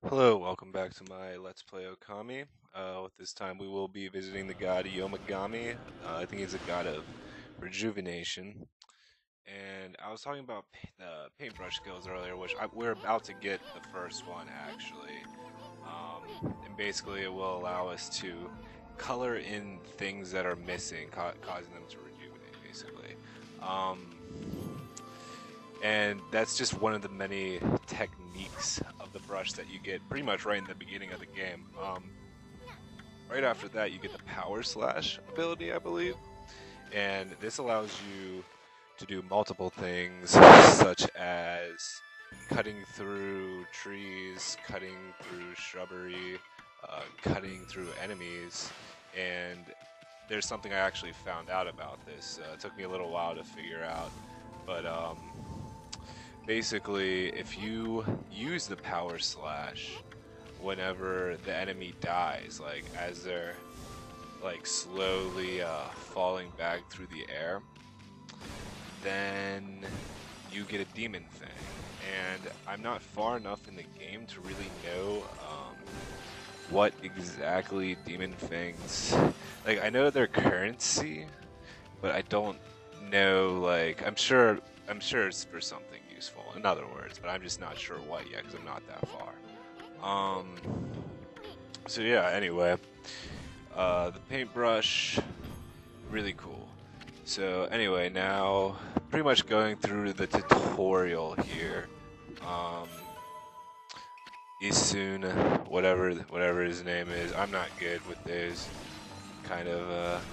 Hello, welcome back to my Let's Play Okami. With this time we will be visiting the god Yomigami. I think he's a god of rejuvenation. And I was talking about the paintbrush skills earlier, which we're about to get the first one actually. And basically it will allow us to color in things that are missing, causing them to rejuvenate basically. Um, and that's just one of the many techniques of the brush that you get pretty much right in the beginning of the game. Right after that, you get the power slash ability, I believe, and this allows you to do multiple things, such as cutting through trees, cutting through shrubbery, cutting through enemies, and there's something I actually found out about this. It took me a little while to figure out, but basically, if you use the power slash whenever the enemy dies, like as they're like slowly falling back through the air, then you get a demon thing. And I'm not far enough in the game to really know what exactly demon fangs. Like I know their currency, but I don't know. Like I'm sure it's for something useful. In other words, but I'm just not sure what yet because I'm not that far. Um. So yeah. Anyway, the paintbrush, really cool. So anyway, now pretty much going through the tutorial here. Um, Isuna, whatever his name is. I'm not good with those kind of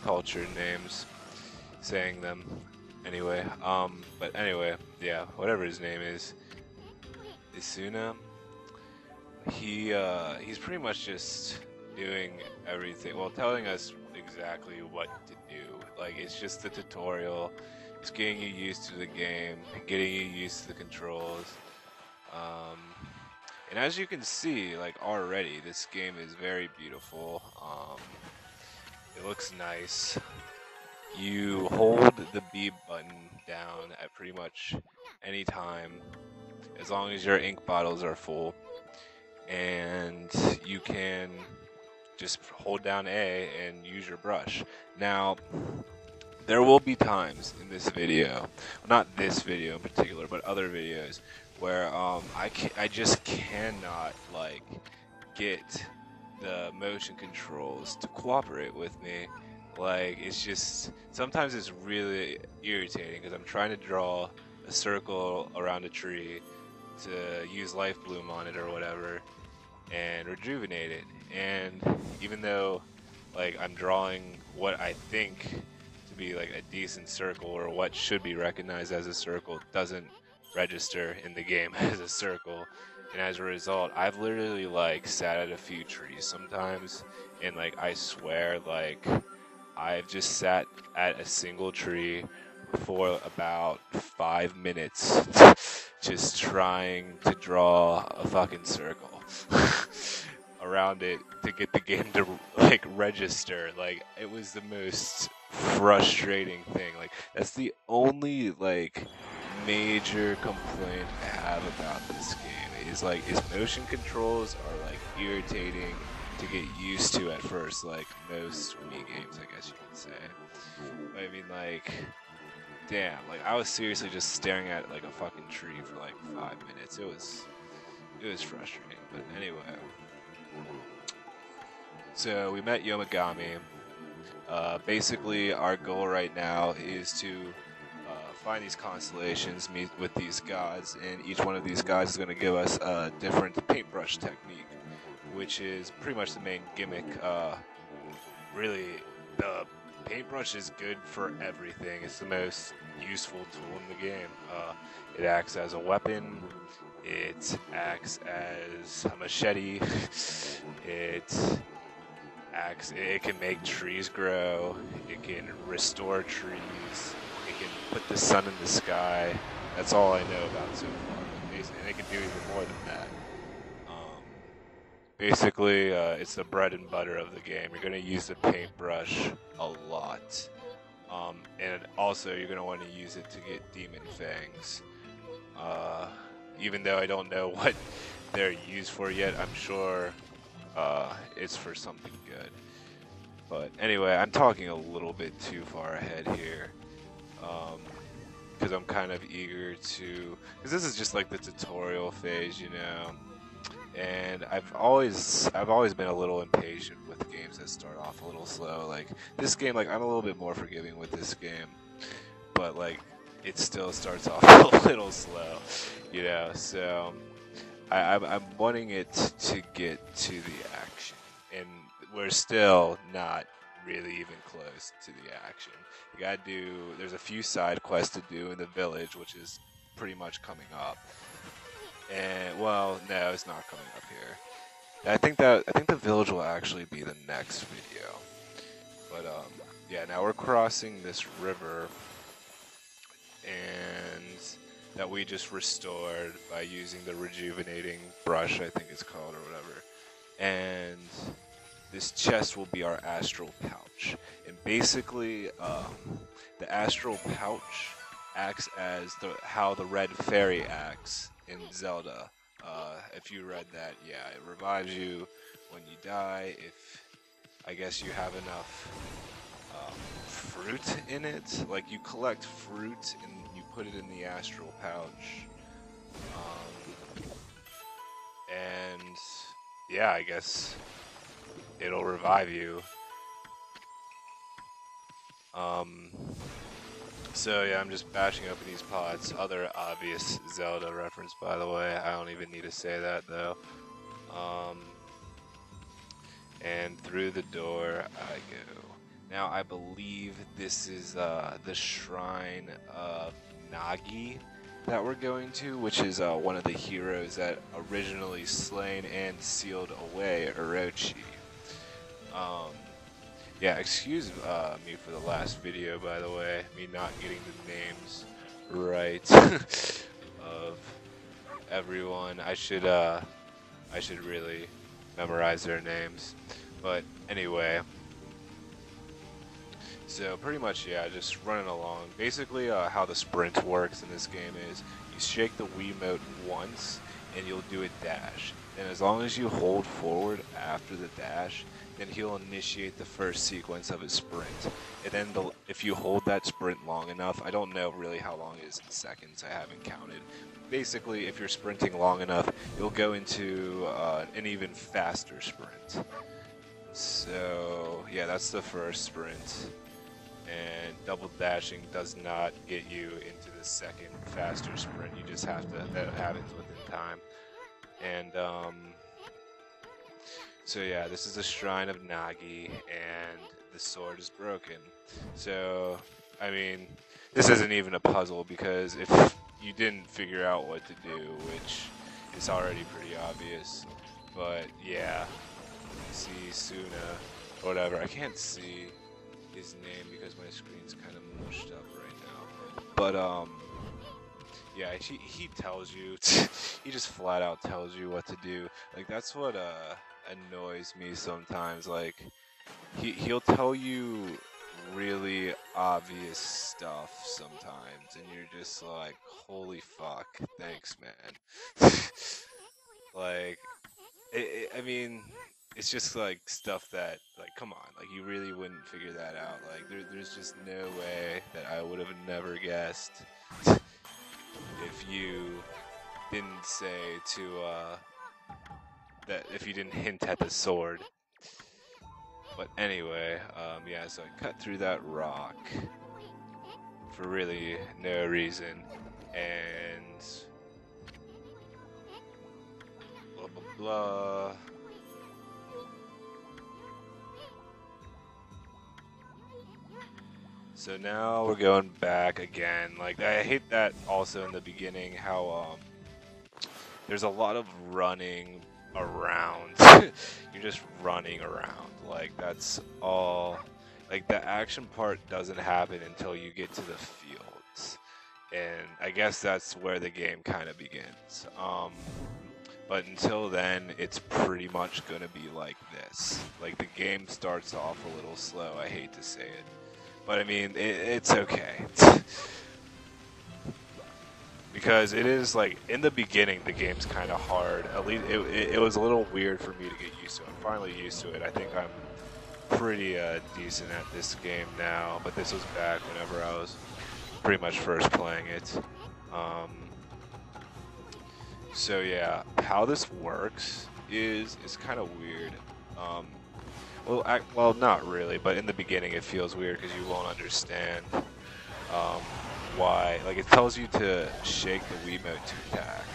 cultured names, saying them. Anyway, but anyway, yeah, whatever his name is, Isuna. He's pretty much just doing everything. Well, telling us exactly what to do. Like it's just the tutorial. It's getting you used to the game, getting you used to the controls. Um, and as you can see, like already, this game is very beautiful. It looks nice. You hold the B button down at pretty much any time, as long as your ink bottles are full, and you can just hold down A and use your brush. Now, there will be times in this video, well, not this video in particular, but other videos, where I just cannot like get the motion controls to cooperate with me. Like it's just sometimes it's really irritating because I'm trying to draw a circle around a tree to use life bloom on it or whatever and rejuvenate it. And even though like I'm drawing what I think to be like a decent circle or what should be recognized as a circle doesn't register in the game as a circle. And as a result, I've literally like sat at a few trees sometimes and like I swear like I've just sat at a single tree for about 5 minutes just trying to draw a fucking circle around it to get the game to like register. Like it was the most frustrating thing. Like that's the only like major complaint I have about this game is like its motion controls are like irritating to get used to at first, like most Wii games, I guess you could say. But I mean, like, damn, like I was seriously just staring at like a fucking tree for like 5 minutes. It was frustrating. But anyway, so we met Yomigami. Basically, our goal right now is to find these constellations, meet with these gods, and each one of these gods is going to give us a different paintbrush technique, which is pretty much the main gimmick. Really, the paintbrush is good for everything. It's the most useful tool in the game. It acts as a weapon. It acts as a machete. It can make trees grow. It can restore trees. It can put the sun in the sky. That's all I know about so far. And it can do even more than that. Basically, it's the bread and butter of the game. You're going to use the paintbrush a lot. And also, you're going to want to use it to get demon fangs. Even though I don't know what they're used for yet. I'm sure it's for something good. But anyway, I'm talking a little bit too far ahead here. Because I'm kind of eager to, because this is just like the tutorial phase, you know. And I've always been a little impatient with games that start off a little slow. Like this game, like I'm a little bit more forgiving with this game, but like it still starts off a little slow, you know. So I'm wanting it to get to the action, and we're still not really even close to the action. You gotta do. There's a few side quests to do in the village, which is pretty much coming up. And well, no, it's not coming up here. I think the village will actually be the next video. But yeah, now we're crossing this river, and that we just restored by using the rejuvenating brush, I think it's called, or whatever. And this chest will be our astral pouch, and basically, the astral pouch acts as how the red fairy acts in Zelda. If you read that, yeah, it revives you when you die. If I guess you have enough fruit in it, like you collect fruit and you put it in the astral pouch, and yeah, I guess it'll revive you. So yeah, I'm just bashing open these pots. Other obvious Zelda reference, by the way. I don't even need to say that though. And through the door I go. Now I believe this is the shrine of Nagi that we're going to, which is one of the heroes that originally slain and sealed away Orochi. Yeah, excuse me for the last video, by the way, me not getting the names right of everyone. I should really memorize their names. But anyway, so pretty much, yeah, just running along. Basically, how the sprint works in this game is you shake the Wiimote once, and you'll do a dash. And as long as you hold forward after the dash, then he'll initiate the first sequence of his sprint. And then if you hold that sprint long enough, I don't know really how long it is in seconds, I haven't counted. Basically, if you're sprinting long enough, you'll go into an even faster sprint. So, yeah, that's the first sprint. And double dashing does not get you into the second faster sprint. You just have to, that happens within time. And, so yeah, this is a shrine of Nagi, and the sword is broken. So, I mean, this isn't even a puzzle, because if you didn't figure out what to do, which is already pretty obvious, but yeah, see Suna, whatever, I can't see his name because my screen's kind of mushed up right now, but yeah, he tells you, he just flat out tells you what to do. Like, that's what annoys me sometimes. Like, he'll tell you really obvious stuff sometimes, and you're just like, holy fuck, thanks, man. Like, I mean, it's just like stuff that, like, come on, like, you really wouldn't figure that out. Like, there's just no way that I would have never guessed if you didn't say to, that if you didn't hint at the sword. But anyway, yeah, so I cut through that rock for really no reason, and blah blah blah. So now we're going back again. Like, I hate that also in the beginning, how there's a lot of running around. You're just running around. Like, that's all. Like, the action part doesn't happen until you get to the fields. And I guess that's where the game kind of begins. But until then, it's pretty much going to be like this. Like, the game starts off a little slow, I hate to say it. But I mean, it's okay. because it is like in the beginning the game's kind of hard. At least it was a little weird for me to get used to. I'm finally used to it. I think I'm pretty decent at this game now, but this was back whenever I was pretty much first playing it. So yeah, how this works is kind of weird. Well, not really, but in the beginning it feels weird because you won't understand why. Like, it tells you to shake the Wiimote to attack.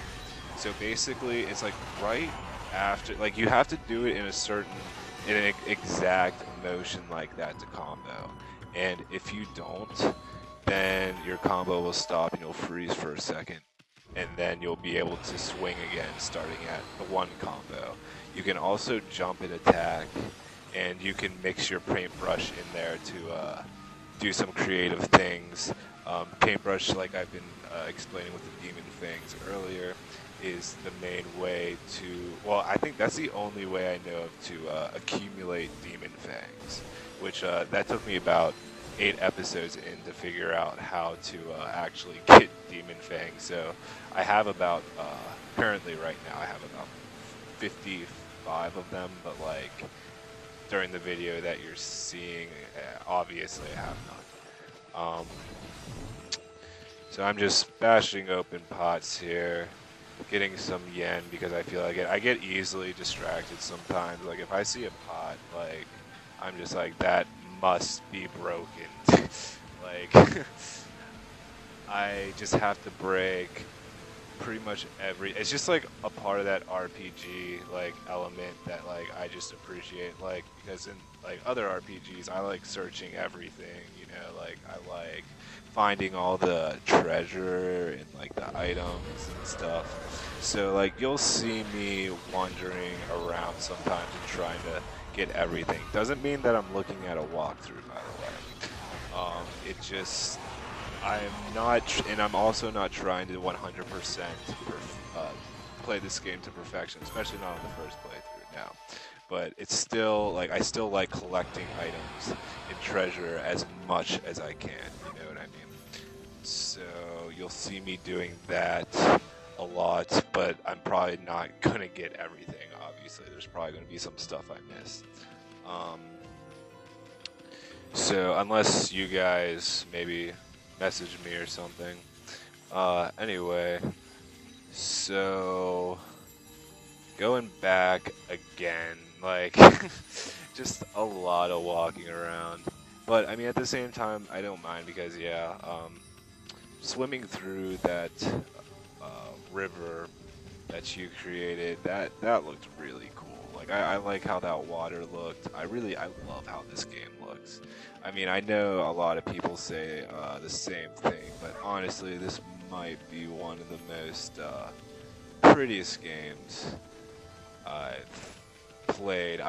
So basically, it's like right after, like, you have to do it in an exact motion like that to combo. And if you don't, then your combo will stop and you'll freeze for a second. And then you'll be able to swing again, starting at the one combo. You can also jump and attack, and you can mix your paintbrush in there to do some creative things. Paintbrush, like I've been explaining with the Demon Fangs earlier, is the main way to, well, I think that's the only way I know of to accumulate Demon Fangs, which that took me about 8 episodes in to figure out how to actually get Demon Fangs. So I have about, currently right now, I have about 55 of them, but like during the video that you're seeing, obviously I have none. So I'm just bashing open pots here, getting some yen because I feel like I get easily distracted sometimes. Like if I see a pot, like I'm just like, that must be broken. Like I just have to break pretty much it's just like a part of that RPG like element that like I just appreciate, like, because in like other RPGs I like searching everything, you know, like I like finding all the treasure and like the items and stuff. So like you'll see me wandering around sometimes and trying to get everything. Doesn't mean that I'm looking at a walkthrough, by the way. It just, I'm not, and I'm also not trying to 100% play this game to perfection, especially not on the first playthrough now. But it's still, like, I still like collecting items and treasure as much as I can, you know what I mean? So you'll see me doing that a lot, but I'm probably not gonna get everything, obviously. There's probably gonna be some stuff I missed. So unless you guys maybe message me or something. Anyway, so going back again, like just a lot of walking around. But I mean, at the same time, I don't mind because yeah, swimming through that river that you created, that looked really cool. Like I like how that water looked. I love how this game looks. I mean, I know a lot of people say the same thing, but honestly, this might be one of the most prettiest games I've played.